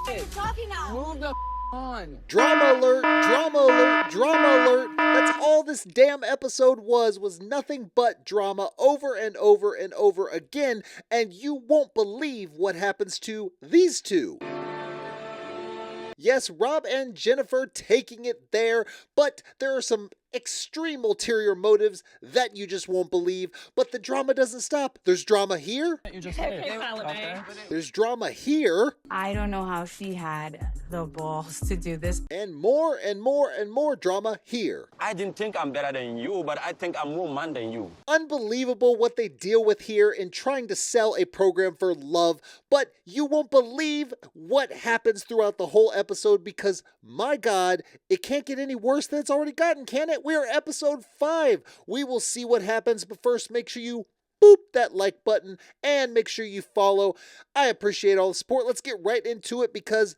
What are you talking now? Move the on. Drama alert, drama alert, drama alert. That's all this damn episode was nothing but drama over and over and over again, and you won't believe what happens to these two. Yes, Rob and Jennifer taking it there, but there are some extreme ulterior motives that you just won't believe. But the drama doesn't stop. There's drama here. You just There's drama here. I don't know how she had the balls to do this. And more and more and more drama here. I didn't think I'm better than you, but I think I'm more man than you. Unbelievable what they deal with here in trying to sell a program for love, but you won't believe what happens throughout the whole episode because, my God, it can't get any worse than it's already gotten, can it? We are episode 5. We will see what happens, but first make sure you boop that like button and make sure you follow. I appreciate all the support. Let's get right into it because,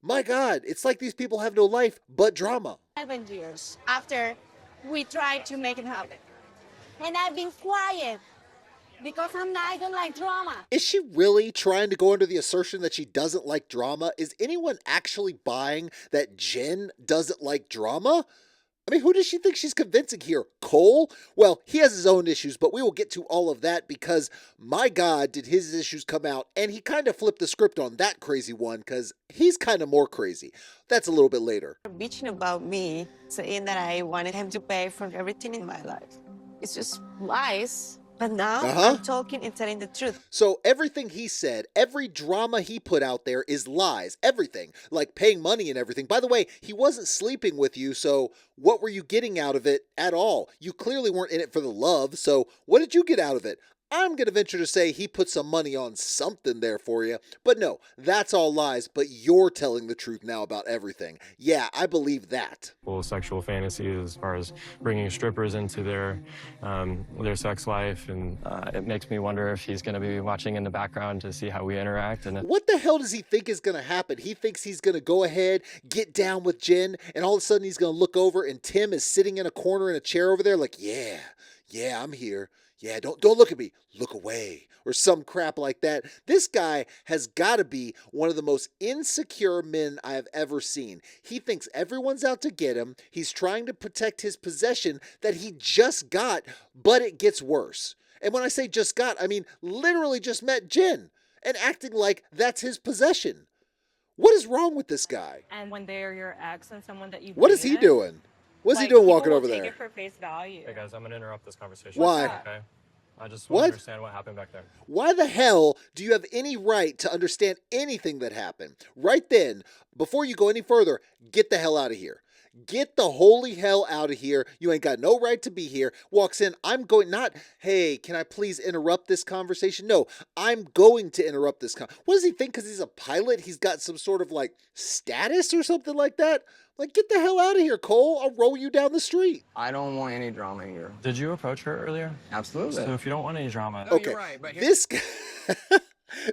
my God, it's like these people have no life but drama. 7 years after we tried to make it happen. And I've been quiet because I don't like drama. Is she really trying to go under the assertion that she doesn't like drama? Is anyone actually buying that Jen doesn't like drama? I mean, who does she think she's convincing here? Cole? Well, he has his own issues, but we will get to all of that because, my God, did his issues come out. And he kind of flipped the script on that crazy one because he's kind of more crazy. That's a little bit later. Bitching about me, saying that I wanted him to pay for everything in my life. It's just lies. But now I'm talking and telling the truth. So everything he said, every drama he put out there is lies. Everything. Like paying money and everything. By the way, he wasn't sleeping with you, so what were you getting out of it at all? You clearly weren't in it for the love, so what did you get out of it? I'm going to venture to say he put some money on something there for you. But no, that's all lies, but you're telling the truth now about everything. Yeah, I believe that. Well, sexual fantasies as far as bringing strippers into their sex life, and it makes me wonder if he's going to be watching in the background to see how we interact. And what the hell does he think is going to happen? He thinks he's going to go ahead, get down with Jen, and all of a sudden he's going to look over and Tim is sitting in a corner in a chair over there like, yeah, I'm here. Yeah, don't look at me. Look away. Or some crap like that. This guy has got to be one of the most insecure men I have ever seen. He thinks everyone's out to get him. He's trying to protect his possession that he just got, but it gets worse. And when I say just got, I mean literally just met Jen and acting like that's his possession. What is wrong with this guy? And when they're your ex and someone that you What is he doing? What's he doing walking over there? Take it for face value. hey guys, I'm gonna interrupt this conversation. Why? Okay. I just want to understand what happened back there. Why the hell do you have any right to understand anything that happened? Right then, before you go any further, get the hell out of here. Get the holy hell out of here. You ain't got no right to be here. Walks in, I'm going, not, hey, can I please interrupt this conversation? No, I'm going to interrupt this. What does he think? Because he's a pilot? He's got some sort of like status or something like that? Like, get the hell out of here, Cole. I'll roll you down the street. I don't want any drama here. Did you approach her earlier? Absolutely. So if you don't want any drama, No, Okay, you're right, but this guy...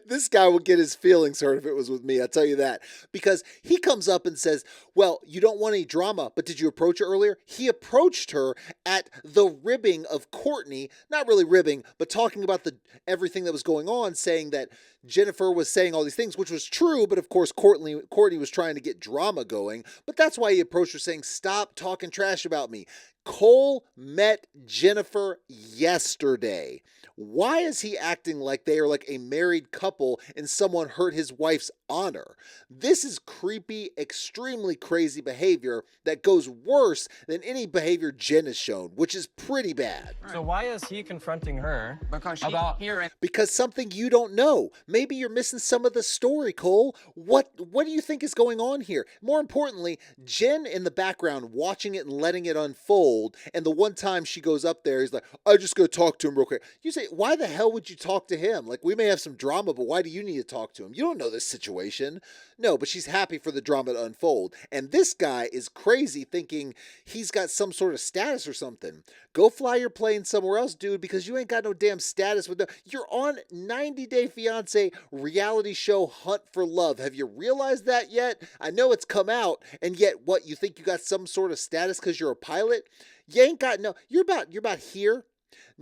This guy would get his feelings hurt if it was with me, I'll tell you that. Because he comes up and says, well, you don't want any drama, but did you approach her earlier? He approached her at the ribbing of Courtney, not really ribbing, but talking about everything that was going on, saying that Jennifer was saying all these things, which was true, but of course Courtney was trying to get drama going. But that's why he approached her saying, stop talking trash about me. Cole met Jennifer yesterday. Why is he acting like they are like a married couple and someone hurt his wife's honor? This is creepy, extremely crazy behavior that goes worse than any behavior Jen has shown, which is pretty bad. So why is he confronting her because she's about here and Because something you don't know. Maybe you're missing some of the story, Cole. What do you think is going on here? More importantly, Jen in the background watching it and letting it unfold, and the one time she goes up there, he's like, I just go talk to him real quick. You say, why the hell would you talk to him? Like, we may have some drama, but why do you need to talk to him? You don't know this situation. No, but she's happy for the drama to unfold. And this guy is crazy thinking he's got some sort of status or something. Go fly your plane somewhere else, dude, because you ain't got no damn status with them. You're on 90 Day Fiancé reality show Hunt for Love. Have you realized that yet? I know it's come out, and yet what, you think you got some sort of status because you're a pilot? You ain't got no, you're about here.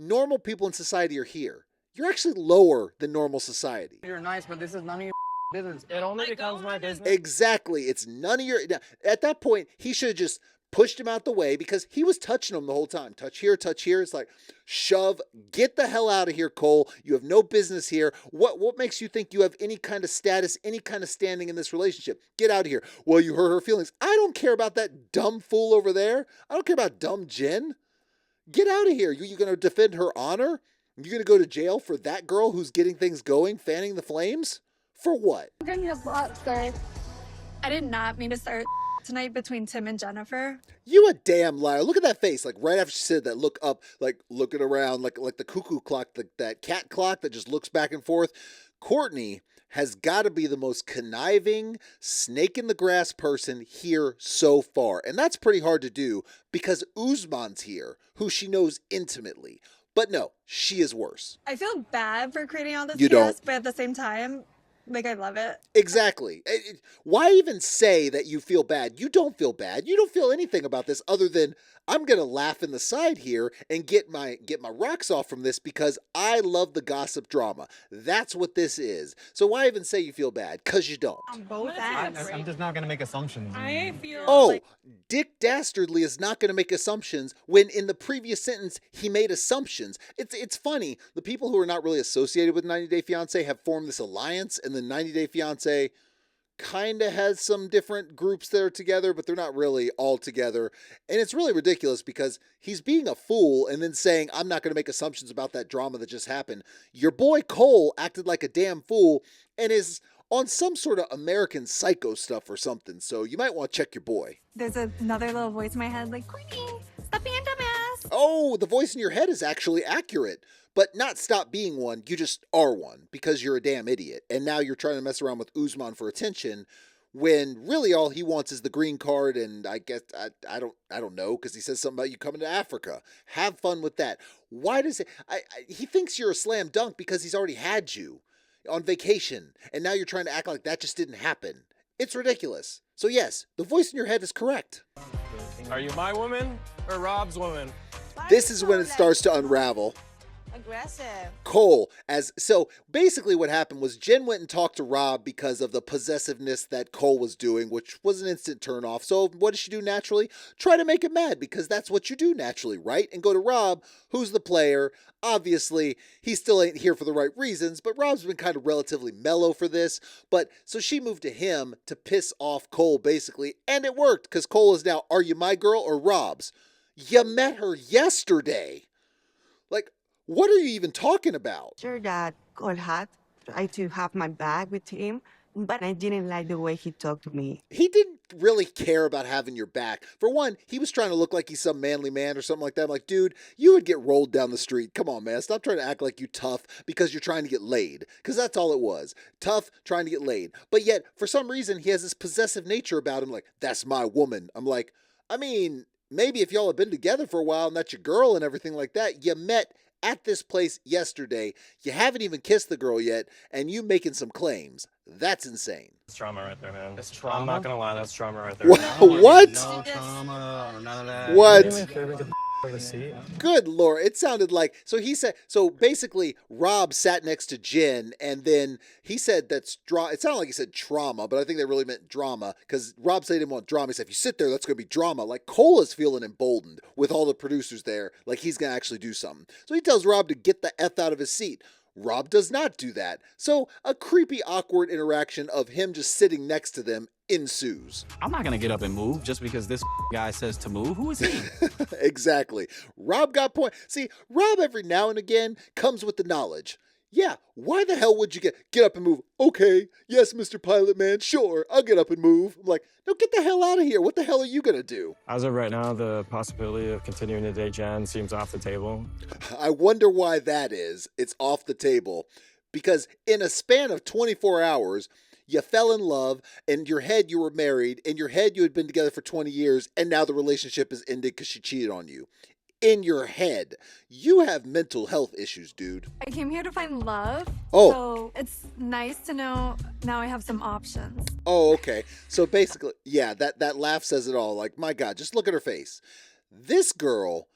Normal people in society are here. You're actually lower than normal society. you're nice, but this is none of your business. It only becomes my business. Exactly. It's none of your. At that point, he should have just pushed him out the way because he was touching him the whole time. Touch here, touch here. It's like, shove, get the hell out of here, Cole. You have no business here. What makes you think you have any kind of status, any kind of standing in this relationship? Get out of here. Well, you hurt her feelings. I don't care about that dumb fool over there. I don't care about dumb Jen. Get out of here. You going to defend her honor? You going to go to jail for that girl who's getting things going, fanning the flames? For what? I did not mean to start tonight between Tim and Jennifer. You a damn liar. Look at that face. Like right after she said that, look up, like looking around, like the cuckoo clock, that cat clock that just looks back and forth. Courtney has got to be the most conniving, snake in the grass person here so far. And that's pretty hard to do because Usman's here, who she knows intimately. But no, she is worse. I feel bad for creating all this You chaos, don't. but at the same time, like, I love it. Exactly. Why even say that you feel bad? You don't feel bad. You don't feel anything about this other than I'm going to laugh in the side here and get my rocks off from this because I love the gossip drama. That's what this is. So why even say you feel bad? Because you don't. On both ends. I'm just not going to make assumptions. I feel Oh, like Dick Dastardly is not going to make assumptions when in the previous sentence he made assumptions. It's funny. The people who are not really associated with 90 Day Fiancé have formed this alliance, and the 90 Day Fiancé kind of has some different groups that are together, but they're not really all together. And it's really ridiculous because he's being a fool and then saying, I'm not going to make assumptions about that drama that just happened. Your boy Cole acted like a damn fool and is on some sort of American Psycho stuff or something. So you might want to check your boy. There's another little voice in my head like, Courtney, stop being a dumbass. Oh, the voice in your head is actually accurate. But not stop being one, you just are one because you're a damn idiot. And now you're trying to mess around with Usman for attention when really all he wants is the green card. And I guess, I don't know, because he says something about you coming to Africa. Have fun with that. Why does it, he thinks you're a slam dunk because he's already had you on vacation. And now you're trying to act like that just didn't happen. It's ridiculous. So yes, the voice in your head is correct. Are you my woman or Rob's woman? This is when it starts to unravel. Aggressive. Cole, so basically what happened was Jen went and talked to Rob because of the possessiveness that Cole was doing, which was an instant turnoff. So what does she do naturally? Try to make him mad because that's what you do naturally, right? And go to Rob, who's the player. Obviously, he still ain't here for the right reasons, but Rob's been kind of relatively mellow for this. But so she moved to him to piss off Cole, basically, and it worked because Cole is now, are you my girl or Rob's? You met her yesterday. Like, what are you even talking about? Sure that Cole had tried to have my back with him, but I didn't like the way he talked to me. He didn't really care about having your back. For one, he was trying to look like he's some manly man or something like that. I'm like, dude, you would get rolled down the street. Come on, man. Stop trying to act like you tough because you're trying to get laid. Because that's all it was. Tough, trying to get laid. But yet, for some reason, he has this possessive nature about him. Like, that's my woman. I'm like, I mean, maybe if y'all have been together for a while and that's your girl and everything like that, you met at this place yesterday, you haven't even kissed the girl yet, and you making some claims. That's insane. That's trauma right there, man. That's trauma? I'm not gonna lie, that's trauma right there. What? No trauma or none of that. What? Do me a favor, get the of the seat. Good Lord. It sounded like, so basically Rob sat next to Jen and then he said it sounded like he said trauma, but I think they really meant drama because Rob said he didn't want drama. He said, if you sit there, that's going to be drama. Like Cole is feeling emboldened with all the producers there. Like he's going to actually do something. So he tells Rob to get the F out of his seat. Rob does not do that. So a creepy, awkward interaction of him just sitting next to them ensues. I'm not going to get up and move just because this guy says to move. Who is he? Exactly. Rob got point. See, Rob every now and again comes with the knowledge. Yeah, why the hell would you get up and move? Okay, yes, Mr. Pilot Man, sure, I'll get up and move. I'm like, no, get the hell out of here. What the hell are you going to do? As of right now, the possibility of continuing to date Jen seems off the table. I wonder why that is. It's off the table. Because in a span of 24 hours, you fell in love, in your head you were married, in your head you had been together for 20 years, and now the relationship is ended because she cheated on you. In your head, you have mental health issues, dude. I came here to find love. Oh. So it's nice to know now I have some options. Oh, okay. So basically, yeah, that laugh says it all. Like, my God, just look at her face. This girl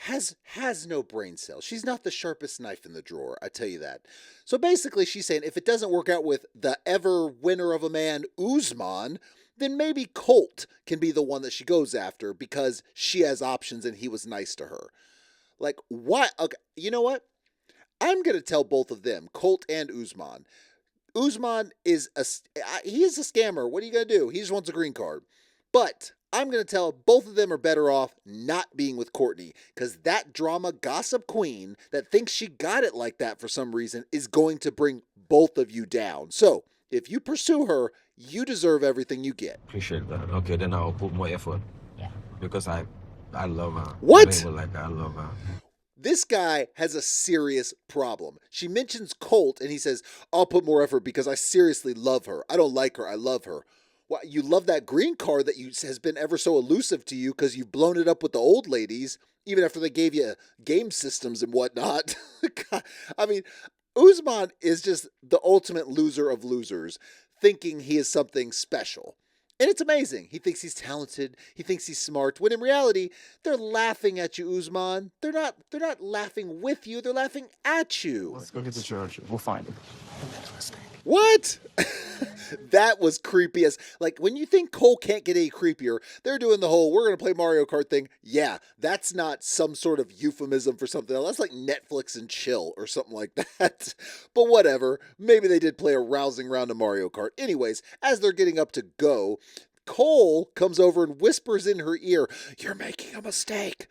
has no brain cells. She's not the sharpest knife in the drawer, I tell you that. So basically she's saying if it doesn't work out with the ever winner of a man, Usman, then maybe Colt can be the one that she goes after because she has options and he was nice to her. Like, why? Okay, you know what? I'm going to tell both of them, Colt and Usman. Usman is a scammer. What are you going to do? He just wants a green card. But I'm going to tell both of them are better off not being with Courtney because that drama gossip queen that thinks she got it like that for some reason is going to bring both of you down. So if you pursue her, you deserve everything you get. Appreciate that. Okay, then I'll put more effort. Yeah. Because I love her. What? I love her. This guy has a serious problem. She mentions Colt and he says, I'll put more effort because I seriously love her. I don't like her. I love her. Well, you love that green card that has been ever so elusive to you because you've blown it up with the old ladies, even after they gave you game systems and whatnot. I mean, Usman is just the ultimate loser of losers, thinking he is something special. And it's amazing. He thinks he's talented. He thinks he's smart. When in reality, they're laughing at you, Usman. They're not laughing with you. They're laughing at you. Let's go get the church. We'll find him. What? That was creepy as, like, when you think Cole can't get any creepier, they're doing the whole, we're going to play Mario Kart thing. Yeah, that's not some sort of euphemism for something else. That's like Netflix and chill or something like that. But whatever. Maybe they did play a rousing round of Mario Kart. Anyways, as they're getting up to go, Cole comes over and whispers in her ear, you're making a mistake.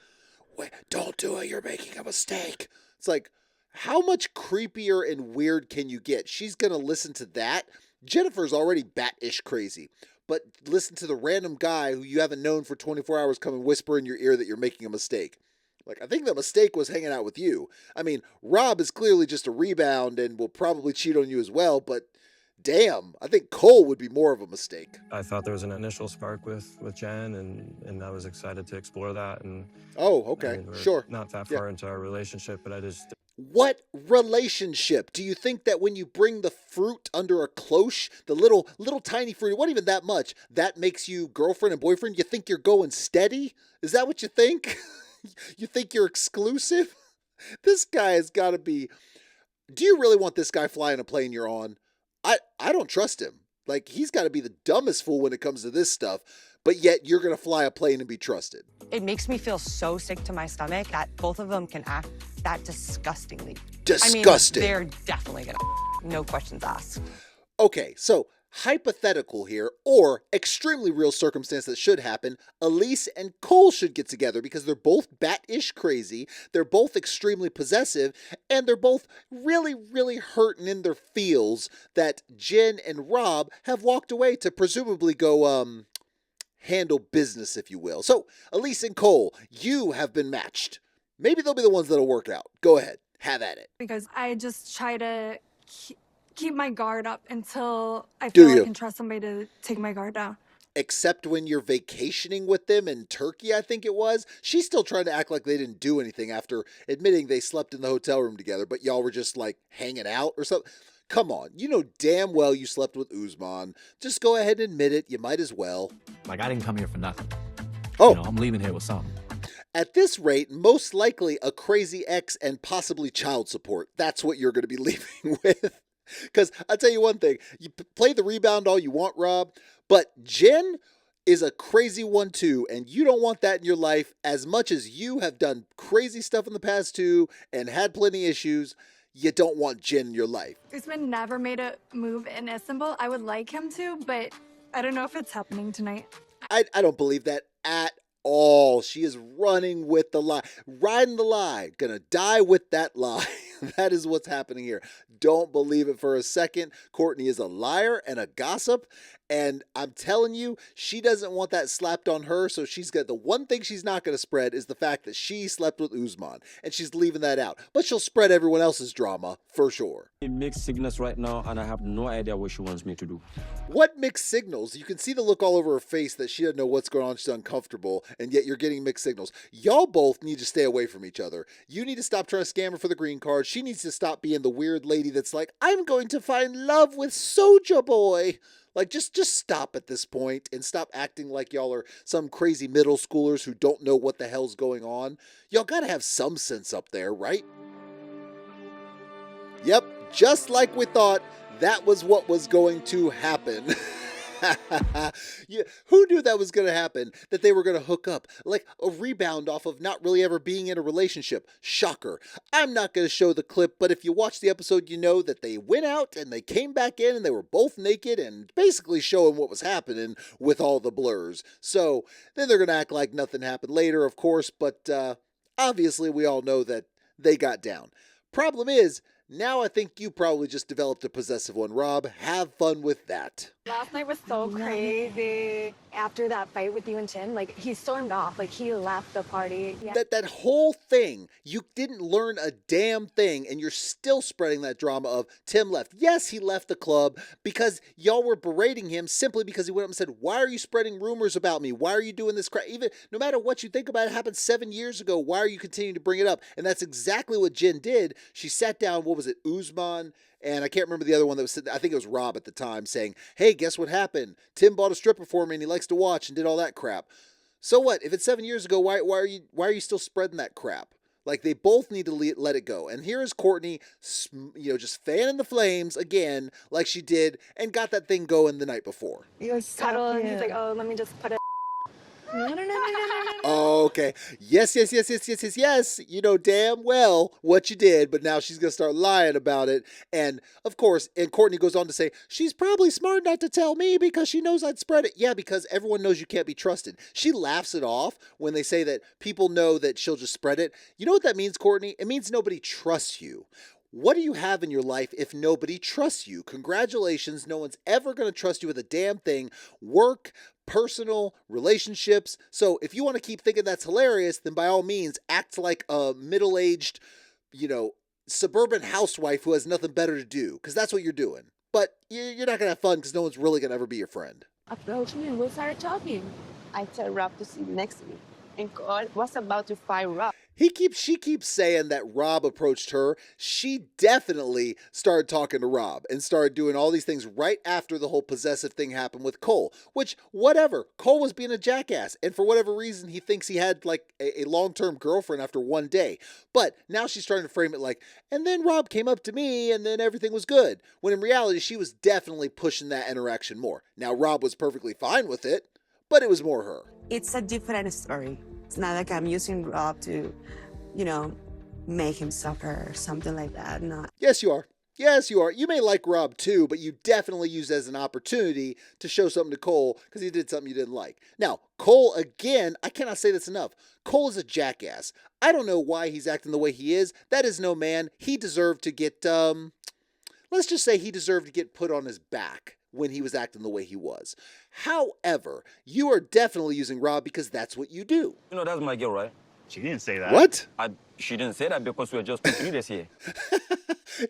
Wait, don't do it. You're making a mistake. It's like, how much creepier and weird can you get? She's going to listen to that. Jennifer's already bat-ish crazy. But listen to the random guy who you haven't known for 24 hours come and whisper in your ear that you're making a mistake. Like, I think the mistake was hanging out with you. I mean, Rob is clearly just a rebound and will probably cheat on you as well, but damn, I think Cole would be more of a mistake. I thought there was an initial spark with Jen, and I was excited to explore that. And oh, okay, I mean, we're sure. Not that far into our relationship, but I just... What relationship? Do you think that when you bring the fruit under a cloche, the little tiny fruit, what even that much, that makes you girlfriend and boyfriend? You think you're going steady? Is that what you think? You think you're exclusive? This guy has got to be... Do you really want this guy flying a plane you're on? I don't trust him. Like, he's got to be the dumbest fool when it comes to this stuff, but yet you're going to fly a plane and be trusted. It makes me feel so sick to my stomach that both of them can act that disgustingly. Disgusting. I mean, they're definitely gonna, no questions asked. Okay, so hypothetical here, or extremely real circumstance that should happen, Elise and Cole should get together because they're both bat-ish crazy, they're both extremely possessive, and they're both really, really hurting in their feels that Jen and Rob have walked away to presumably go, handle business, if you will. So, Elise and Cole, you have been matched. Maybe they'll be the ones that'll work out. Go ahead. Have at it. Because I just try to keep my guard up until I feel I can trust somebody to take my guard down. Except when you're vacationing with them in Turkey, I think it was. She's still trying to act like they didn't do anything after admitting they slept in the hotel room together, but y'all were just like hanging out or something. Come on, you know damn well you slept with Usman. Just go ahead and admit it. You might as well. Like, I didn't come here for nothing. Oh. You know, I'm leaving here with something. At this rate, most likely a crazy ex and possibly child support. That's what you're going to be leaving with. Because I'll tell you one thing. You play the rebound all you want, Rob, but Jen is a crazy one too, and you don't want that in your life as much as you have done crazy stuff in the past too and had plenty of issues. You don't want Jen in your life. Usman never made a move in Istanbul. I would like him to, but I don't know if it's happening tonight. I don't believe that at all. She is running with the lie, riding the lie, gonna die with that lie. That is what's happening here. Don't believe it for a second. Courtney is a liar and a gossip, and I'm telling you, she doesn't want that slapped on her, so she's got the one thing she's not going to spread is the fact that she slept with Usman, and she's leaving that out. But she'll spread everyone else's drama, for sure. Mixed signals right now, and I have no idea what she wants me to do. What mixed signals? You can see the look all over her face that she doesn't know what's going on. She's uncomfortable, and yet you're getting mixed signals. Y'all both need to stay away from each other. You need to stop trying to scam her for the green card. she needs to stop being the weird lady that's like, I'm going to find love with Soja Boy. Like, just stop at this point and stop acting like y'all are some crazy middle schoolers who don't know what the hell's going on. Y'all gotta have some sense up there, right? Yep, just like we thought, that was what was going to happen. Yeah, who knew that was going to happen? That they were going to hook up? Like a rebound off of not really ever being in a relationship. Shocker. I'm not going to show the clip, but if you watch the episode, you know that they went out and they came back in and they were both naked and basically showing what was happening with all the blurs. So then they're going to act like nothing happened later, of course, but obviously we all know that they got down. Problem is, now I think you probably just developed a possessive one, Rob. Have fun with that. Last night was so crazy. After that fight with you and Tim, like, he stormed off. Like, he left the party. Yeah. That whole thing, you didn't learn a damn thing, and you're still spreading that drama of Tim left. Yes, he left the club because y'all were berating him simply because he went up and said, why are you spreading rumors about me? Why are you doing this crap? Even no matter what you think about it, happened 7 years ago. Why are you continuing to bring it up? And that's exactly what Jen did. She sat down, what was it, Usman? And I can't remember the other one that was sitting, I think it was Rob at the time, saying, hey, guess what happened? Tim bought a stripper for me and he likes to watch and did all that crap. So what? If it's 7 years ago, why are you still spreading that crap? Like, they both need to let it go. And here is Courtney, just fanning the flames again, like she did, and got that thing going the night before. You're subtle, and he's like, oh, let me just put it. Oh, okay. Yes. You know damn well what you did, but now she's going to start lying about it. And, of course, and Courtney goes on to say, she's probably smart not to tell me because she knows I'd spread it. Yeah, because everyone knows you can't be trusted. She laughs it off when they say that people know that she'll just spread it. You know what that means, Courtney? It means nobody trusts you. What do you have in your life if nobody trusts you? Congratulations, no one's ever going to trust you with a damn thing. Work, personal, relationships. So if you want to keep thinking that's hilarious, then by all means, act like a middle-aged, suburban housewife who has nothing better to do, because that's what you're doing. But you're not going to have fun because no one's really going to ever be your friend. Approached me and we started talking. I told Rob to sit next to me, and Court was about to fight Rob. She keeps saying that Rob approached her. She definitely started talking to Rob and started doing all these things right after the whole possessive thing happened with Cole, which, whatever. Cole was being a jackass, and for whatever reason, he thinks he had like a long-term girlfriend after one day. But now she's trying to frame it like, and then Rob came up to me and then everything was good. When in reality, she was definitely pushing that interaction more. Now, Rob was perfectly fine with it, but it was more her. It's a different story. It's not like I'm using Rob to, make him suffer or something like that. Not. Yes, you are. Yes, you are. You may like Rob too, but you definitely use it as an opportunity to show something to Cole because he did something you didn't like. Now, Cole, again, I cannot say this enough. Cole is a jackass. I don't know why he's acting the way he is. That is no man. He deserved to get, let's just say he deserved to get put on his back when he was acting the way he was. However, you are definitely using Rob because that's what you do. You know, that's my girl, right? She didn't say that. What? She didn't say that because we're just 2 days here.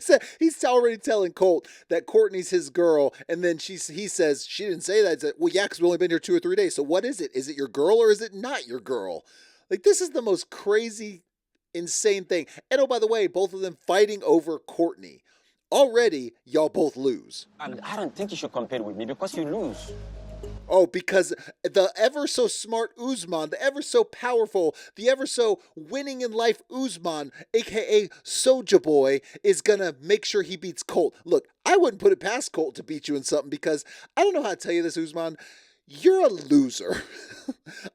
So he's already telling Colt that Courtney's his girl, and then he says she didn't say that. Said, well, yeah, because we've only been here 2 or 3 days. So what is it? Is it your girl or is it not your girl? Like, this is the most crazy, insane thing. And oh, by the way, both of them fighting over Courtney. Already, y'all both lose. And I don't think you should compare with me because you lose. Oh, because the ever so smart Usman, the ever so powerful, the ever so winning in life Usman, aka Soja Boy, is gonna make sure he beats Colt. Look, I wouldn't put it past Colt to beat you in something because I don't know how to tell you this, Usman. You're a loser.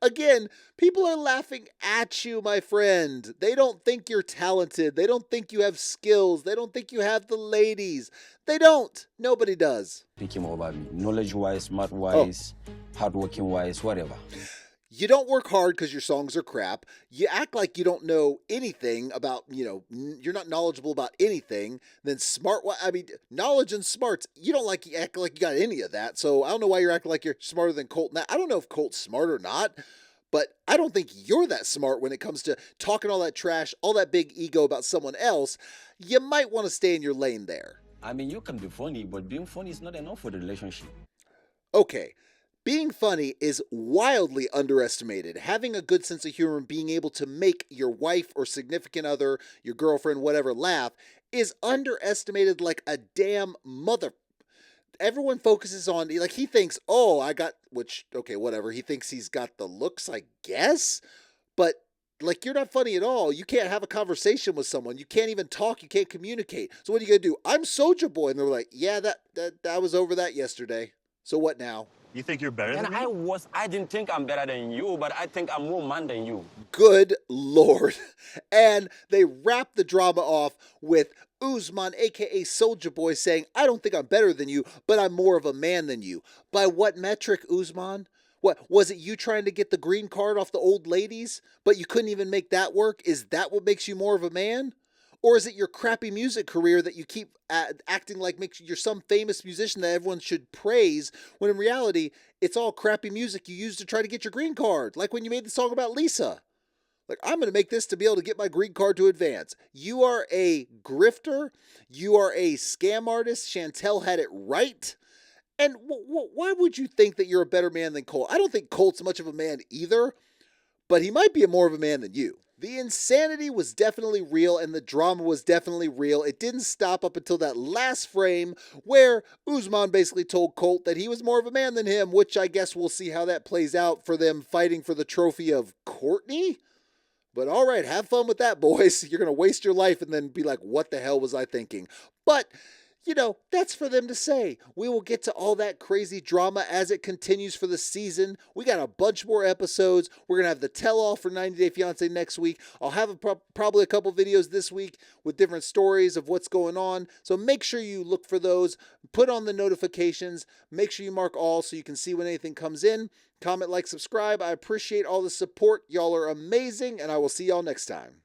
Again, people are laughing at you, my friend. They don't think you're talented. They don't think you have skills. They don't think you have the ladies. They don't. Nobody does. Pick him over me. Knowledge-wise, smart-wise, hard-working-wise, whatever. You don't work hard because your songs are crap. You act like you don't know anything about, you're not knowledgeable about anything. Then knowledge and smarts, you don't act like you got any of that. So I don't know why you're acting like you're smarter than Colt. Now, I don't know if Colt's smart or not, but I don't think you're that smart when it comes to talking all that trash, all that big ego about someone else. You might want to stay in your lane there. I mean, you can be funny, but being funny is not enough for the relationship. Okay. Being funny is wildly underestimated. Having a good sense of humor and being able to make your wife or significant other, your girlfriend, whatever, laugh is underestimated like a damn mother. Everyone focuses on, like, he thinks, oh, I got, which, okay, whatever. He thinks he's got the looks, I guess. But, like, you're not funny at all. You can't have a conversation with someone. You can't even talk. You can't communicate. So what are you going to do? I'm Soulja Boy. And they're like, yeah, that was over that yesterday. So what now? You think you're better than me? I didn't think I'm better than you, but I think I'm more man than you. Good Lord. And they wrap the drama off with Usman, aka Soulja Boy, saying, I don't think I'm better than you, but I'm more of a man than you. By what metric, Usman? What, was it you trying to get the green card off the old ladies, but you couldn't even make that work? Is that what makes you more of a man? Or is it your crappy music career that you keep acting like you're some famous musician that everyone should praise, when in reality, it's all crappy music you used to try to get your green card, like when you made the song about Lisa. Like, I'm going to make this to be able to get my green card to advance. You are a grifter. You are a scam artist. Chantel had it right. And why would you think that you're a better man than Colt? I don't think Colt's much of a man either, but he might be more of a man than you. The insanity was definitely real, and the drama was definitely real. It didn't stop up until that last frame where Usman basically told Colt that he was more of a man than him, which I guess we'll see how that plays out for them fighting for the trophy of Courtney. But all right, have fun with that, boys. You're going to waste your life and then be like, what the hell was I thinking? But, you know, that's for them to say. We will get to all that crazy drama as it continues for the season. We got a bunch more episodes. We're going to have the tell-all for 90 Day Fiancé next week. I'll have probably a couple videos this week with different stories of what's going on. So make sure you look for those. Put on the notifications. Make sure you mark all so you can see when anything comes in. Comment, like, subscribe. I appreciate all the support. Y'all are amazing, and I will see y'all next time.